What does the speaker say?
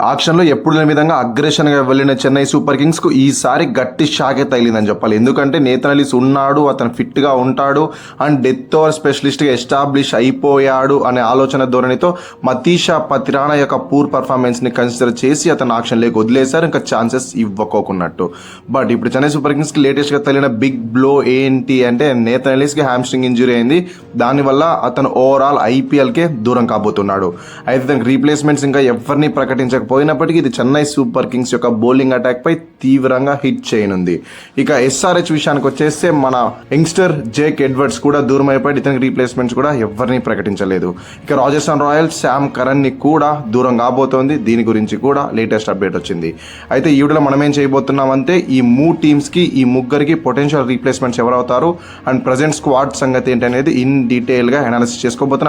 ఆక్షన్లో ఎప్పుడు లేని విధంగా అగ్రెషన్గా వెళ్ళిన చెన్నై సూపర్ కింగ్స్కు ఈసారి గట్టి షాకే తగిలిందని చెప్పాలి. ఎందుకంటే నేతన్ ఎలిస్ ఉన్నాడు, అతను ఫిట్గా ఉంటాడు అండ్ డెత్ ఓవర్ స్పెషలిస్ట్గా ఎస్టాబ్లిష్ అయిపోయాడు అనే ఆలోచన ధోరణితో మతీషా పతిరానా యొక్క పూర్ పర్ఫార్మెన్స్ని కన్సిడర్ చేసి అతను ఆక్షన్లోకి వదిలేశారు, ఇంకా ఛాన్సెస్ ఇవ్వకోకున్నట్టు. బట్ ఇప్పుడు చెన్నై సూపర్ కింగ్స్కి లేటెస్ట్గా తగిలిన బిగ్ బ్లో ఏంటి అంటే నేతన్ ఎలిస్కి హ్యామ్స్ట్రింగ్ ఇంజురీ అయింది. దానివల్ల అతను ఓవరాల్ ఐపీఎల్కే దూరం కాబోతున్నాడు. అయితే దానికి రీప్లేస్మెంట్స్ ఇంకా ఎవరిని ప్రకటించకపోయినప్పటికీ ఇది చెన్నై సూపర్ కింగ్స్ యొక్క బౌలింగ్ అటాక్ పై తీవ్రంగా హిట్ చేయనుంది. ఇక ఎస్ఆర్హెచ్ విషయానికి వచ్చేస్తే మన యంగ్స్టర్ జేక్ ఎడ్వర్డ్స్ కూడా దూరం అయిపోయి ఇతనికి రీప్లేస్మెంట్స్ కూడా ఎవరిని ప్రకటించలేదు. ఇక రాజస్థాన్ రాయల్స్ శామ్ కరణ్ ని కూడా దూరం కాబోతోంది. దీని గురించి కూడా లేటెస్ట్ అప్డేట్ వచ్చింది. అయితే ఈ వీడియోలో మనం ఏం చేయబోతున్నామంటే ఈ ఈ ముగ్గురికి పొటెన్షియల్ రీప్లేస్మెంట్స్ ఎవరవుతారు అండ్ ప్రజెంట్ స్క్వాడ్ సంగతి ఏంటి అనేది ఇన్ డీటెయిల్ గా అనాలిసిస్ చేసుకోబోతున్నాం.